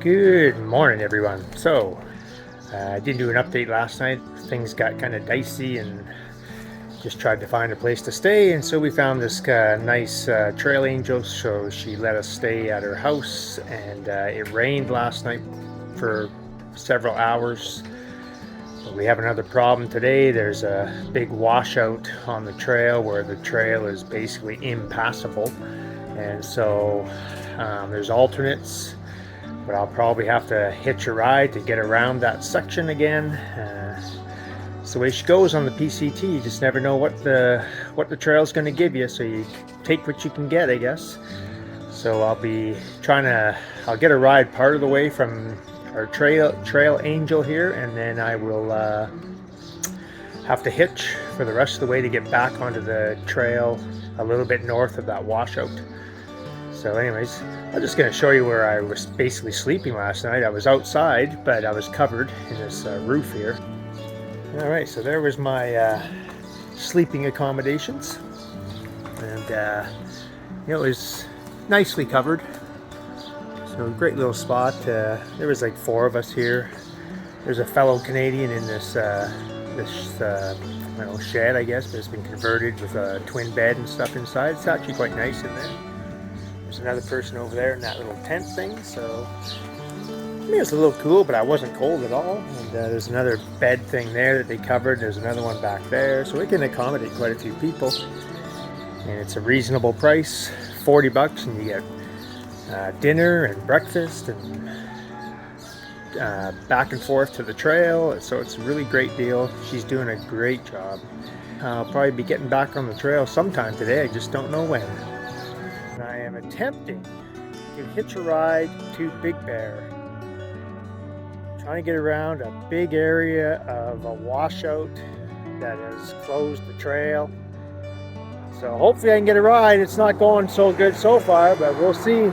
Good morning, everyone. So, I didn't do an update last night. Things got kind of dicey and just tried to find a place to stay. And so we found this nice trail angel. So she let us stay at her house. And it rained last night for several hours. We have another problem today. There's a big washout on the trail where the trail is basically impassable. And so there's alternates. But I'll probably have to hitch a ride to get around that section again. It's the way she goes on the PCT. You just never know what the trail's going to give you, so you take what you can get, I guess. So I'll get a ride part of the way from our trail angel here, and then I will have to hitch for the rest of the way to get back onto the trail a little bit north of that washout. So anyways, I'm just going to show you where I was basically sleeping last night. I was outside, but I was covered in this roof here. Alright, so there was my sleeping accommodations. And it was nicely covered. So great little spot. There was like 4 of us here. There's a fellow Canadian in this shed, I guess, but it's been converted with a twin bed and stuff inside. It's actually quite nice in there. There's another person over there in that little tent thing, so I mean, it's a little cool, but I wasn't cold at all. And there's another bed thing there that they covered. There's another one back there, so it can accommodate quite a few people. And it's a reasonable price, $40, and you get dinner and breakfast and back and forth to the trail. So it's a really great deal. She's doing a great job. I'll probably be getting back on the trail sometime today. I just don't know when. I am attempting to hitch a ride to Big Bear. Trying to get around a big area of a washout that has closed the trail. So hopefully I can get a ride. It's not going so good so far, but we'll see.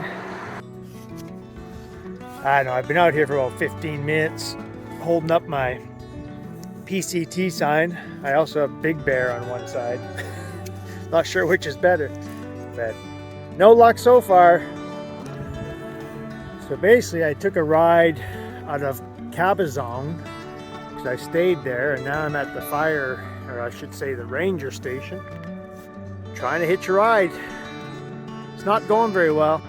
I don't know, I've been out here for about 15 minutes holding up my PCT sign. I also have Big Bear on one side. Not sure which is better, but no luck so far. So basically I took a ride out of Cabazon because I stayed there, and now I'm at the fire, or I should say the ranger station, trying to hitch a ride. It's not going very well.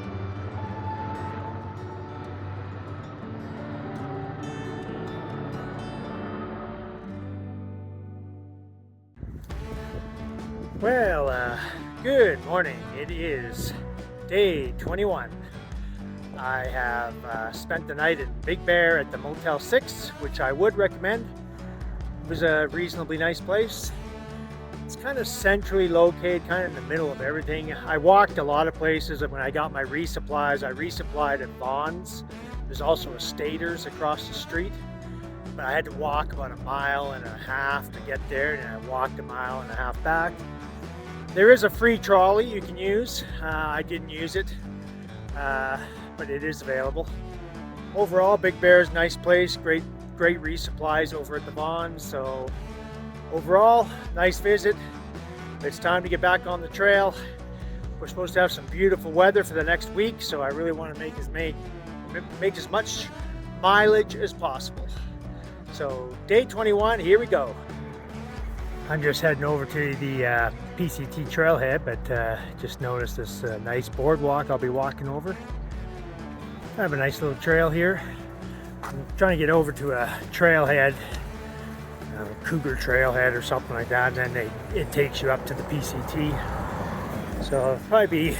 Well, good morning. It is day 21. I have spent the night in Big Bear at the Motel 6, which I would recommend. It was a reasonably nice place. It's kind of centrally located, kind of in the middle of everything. I walked a lot of places, and when I got my resupplies, I resupplied at Vaughn's. There's also a Staters across the street, but I had to walk about 1.5 miles to get there, and I walked 1.5 miles back. There is a free trolley you can use. I didn't use it, but it is available. Overall, Big Bear is a nice place. Great resupplies over at the Vaughn's. So overall, nice visit. It's time to get back on the trail. We're supposed to have some beautiful weather for the next week, so I really want to make as much mileage as possible. So day 21, here we go. I'm just heading over to the PCT trailhead, but just noticed this nice boardwalk I'll be walking over. I have a nice little trail here. I'm trying to get over to a trailhead, Cougar trailhead or something like that, and then it takes you up to the PCT. So it'll probably be,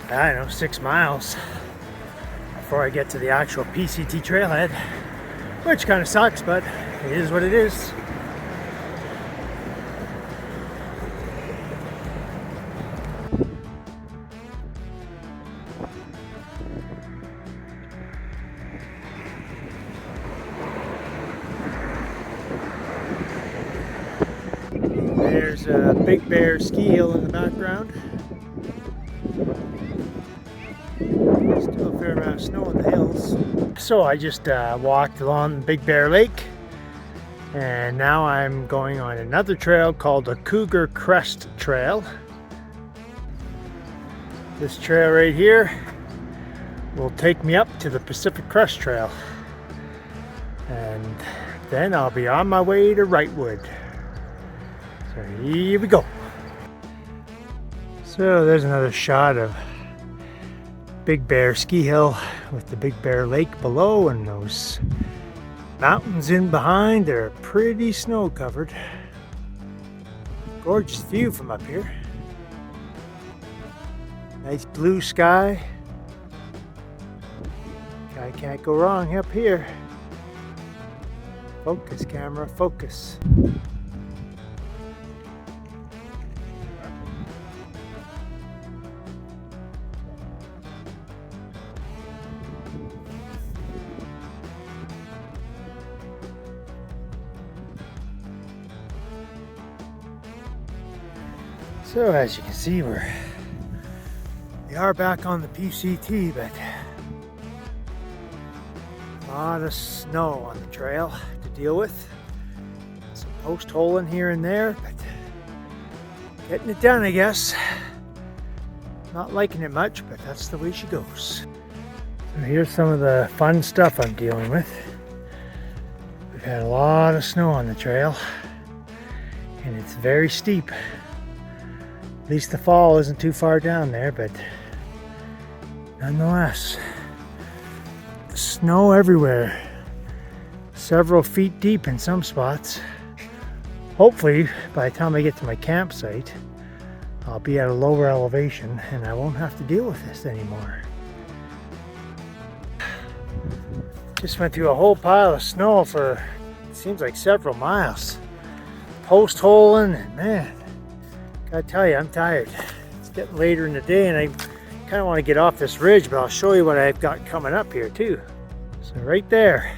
I don't know, 6 miles before I get to the actual PCT trailhead, which kind of sucks, but it is what it is. There's a Big Bear ski hill in the background. Still a fair amount of snow in the hills. So I just walked along Big Bear Lake, and now I'm going on another trail called the Cougar Crest Trail. This trail right here will take me up to the Pacific Crest Trail. And then I'll be on my way to Wrightwood. So here we go. So there's another shot of Big Bear ski hill with the Big Bear Lake below and those mountains in behind. They're pretty snow covered. Gorgeous view from up here. Nice blue sky. I can't go wrong up here. Focus, camera, focus. So as you can see, we are back on the PCT, but a lot of snow on the trail to deal with. Some post holing here and there, but getting it done, I guess. Not liking it much, but that's the way she goes. So here's some of the fun stuff I'm dealing with. We've had a lot of snow on the trail, and it's very steep. At least the fall isn't too far down there, but nonetheless, snow everywhere. Several feet deep in some spots. Hopefully, by the time I get to my campsite, I'll be at a lower elevation and I won't have to deal with this anymore. Just went through a whole pile of snow for, it seems like several miles. Post holing, and man, gotta tell you, I'm tired. It's getting later in the day and I kind of want to get off this ridge, but I'll show you what I've got coming up here too. So right there,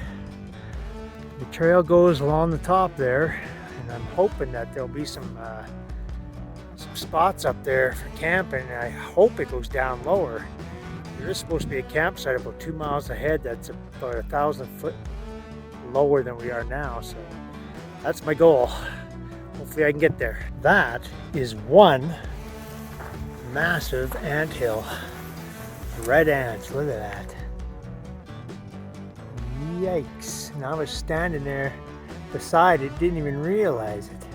the trail goes along the top there, and I'm hoping that there'll be some spots up there for camping. I hope it goes down lower. There is supposed to be a campsite about 2 miles ahead that's about 1,000 foot lower than we are now, so that's my goal. Hopefully I can get there. That is one massive anthill. Red ants, look at that. Yikes. And I was standing there beside it, didn't even realize it.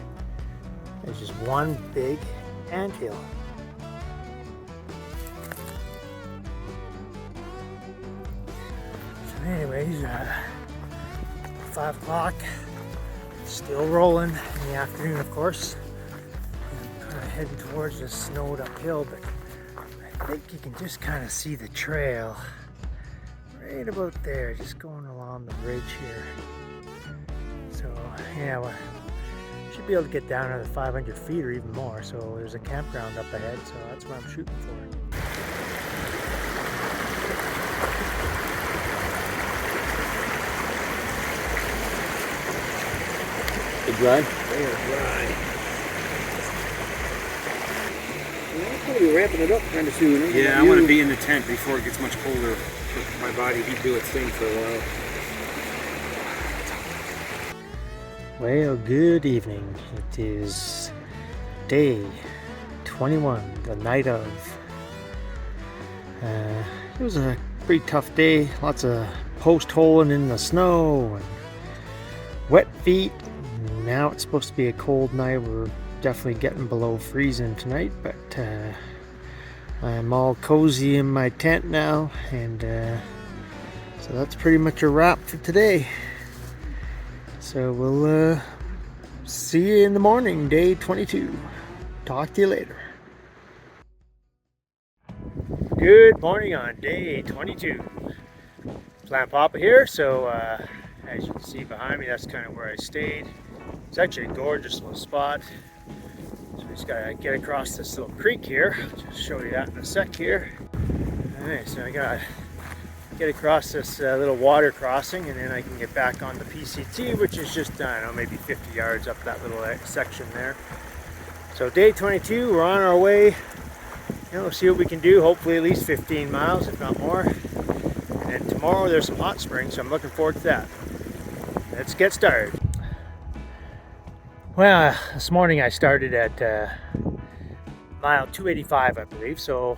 There's just one big anthill. So anyways, 5 o'clock. Still rolling in the afternoon, of course. I'm kind of heading towards the snowed up hill, but I think you can just kind of see the trail right about there, just going along the ridge here. So yeah, well, should be able to get down another 500 feet or even more. So there's a campground up ahead, so that's what I'm shooting for. Dry? They are dry. Well, I'll probably be ramping it up kind of soon. Yeah, I want to be in the tent before it gets much colder for my body to do its thing for a while. Well, good evening. It is day 21, the night of. It was a pretty tough day. Lots of post holing in the snow and wet feet. Now it's supposed to be a cold night. We're definitely getting below freezing tonight, but I'm all cozy in my tent now, and so that's pretty much a wrap for today. So we'll see you in the morning, day 22. Talk to you later. Good morning on day 22. Plant Papa here. So as you can see behind me, that's kind of where I stayed. It's actually a gorgeous little spot. So we just gotta get across this little creek here. I'll just show you that in a sec here. Alright, so I gotta get across this little water crossing, and then I can get back on the PCT, which is just, I don't know, maybe 50 yards up that little section there. So day 22, we're on our way. You know, see what we can do. Hopefully at least 15 miles, if not more. And then tomorrow there's some hot springs, so I'm looking forward to that. Let's get started. Well, this morning I started at mile 285, I believe, so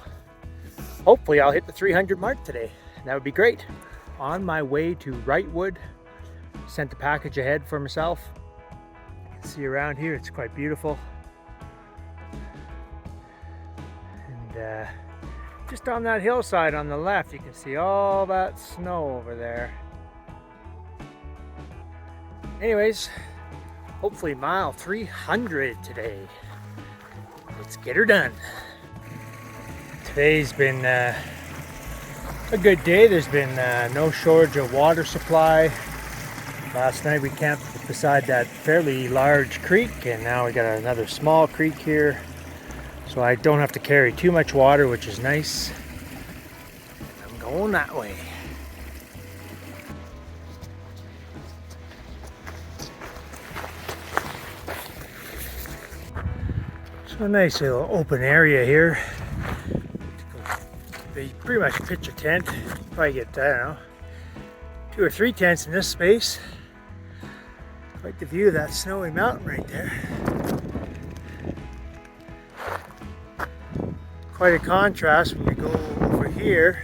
hopefully I'll hit the 300 mark today. that would be great. On my way to Wrightwood, sent the package ahead for myself. You can see around here, it's quite beautiful. And just on that hillside on the left, you can see all that snow over there. Anyways, hopefully mile 300 today. Let's get her done. Today's been a good day. There's been no shortage of water supply. Last night we camped beside that fairly large creek, and now we got another small creek here. So I don't have to carry too much water, which is nice. I'm going that way. So a nice little open area here. You pretty much pitch a tent. Probably get, I don't know, 2 or 3 tents in this space. Quite the view of that snowy mountain right there. Quite a contrast when you go over here.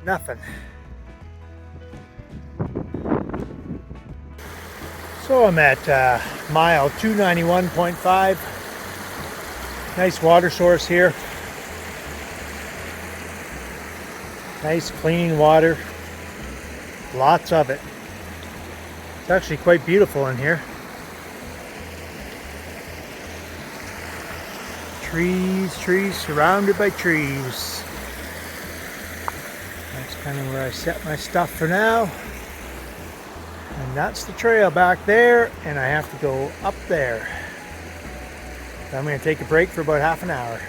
Nothing. So I'm at mile 291.5. Nice water source here. Nice clean water. Lots of it. It's actually quite beautiful in here. Trees, surrounded by trees. That's kind of where I set my stuff for now. And that's the trail back there, and I have to go up there. I'm going to take a break for about half an hour.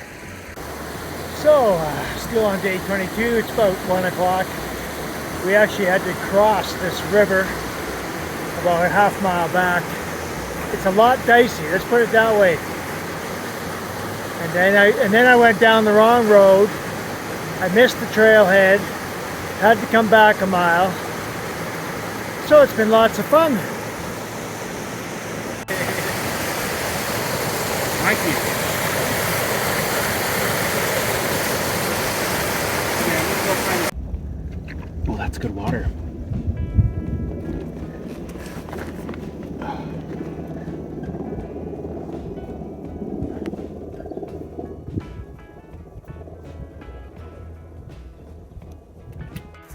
So, still on day 22, it's about 1 o'clock. We actually had to cross this river about a half mile back. It's a lot dicey, let's put it that way. And then I went down the wrong road. I missed the trailhead, had to come back a mile. So it's been lots of fun. Oh, that's good water.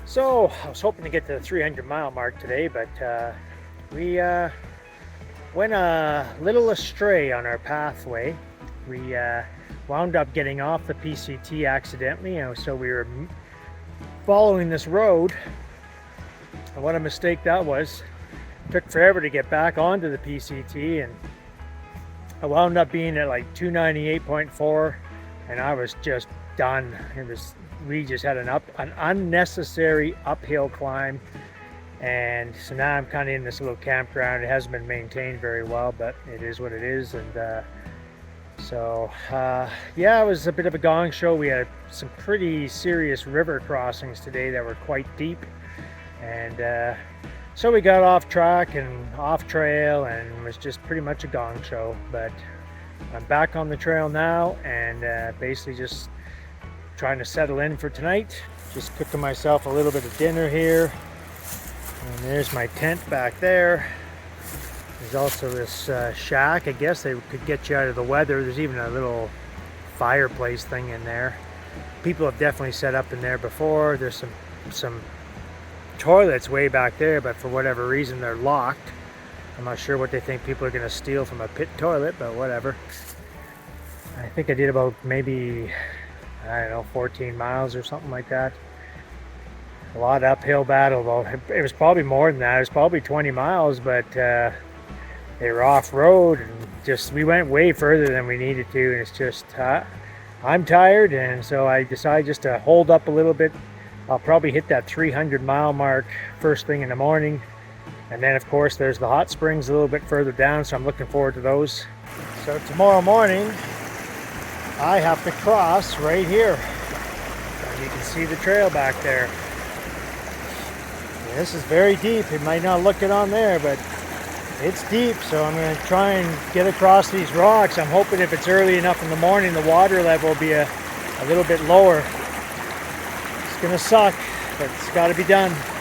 So I was hoping to get to the 300 mile mark today, but we went a little astray on our pathway. We wound up getting off the PCT accidentally, and so we were following this road, and what a mistake that was. It took forever to get back onto the PCT, and I wound up being at like 298.4, and I was just done. We just had an unnecessary uphill climb, and so now I'm kind of in this little campground. It hasn't been maintained very well, but it is what it is. And yeah, it was a bit of a gong show. We had some pretty serious river crossings today that were quite deep, and so we got off track and off trail, and it was just pretty much a gong show. But I'm back on the trail now, and basically just trying to settle in for tonight. Just cooking myself a little bit of dinner here, and there's my tent back there. There's also this shack. I guess they could get you out of the weather. There's even a little fireplace thing in there. People have definitely set up in there before. There's some toilets way back there, but for whatever reason they're locked. I'm not sure what they think people are going to steal from a pit toilet, but whatever. I think I did about maybe, I don't know, 14 miles or something like that. A lot of uphill battle, though. It was probably more than that. It was probably 20 miles, but they were off-road, and we went way further than we needed to, and it's just, I'm tired, and so I decided just to hold up a little bit. I'll probably hit that 300 mile mark first thing in the morning, and then of course there's the hot springs a little bit further down, so I'm looking forward to those. So tomorrow morning I have to cross right here, and you can see the trail back there. And this is very deep. It might not look it on there, but it's deep, so I'm going to try and get across these rocks. I'm hoping if it's early enough in the morning, the water level will be a little bit lower. gonna suck, but it's gotta be done.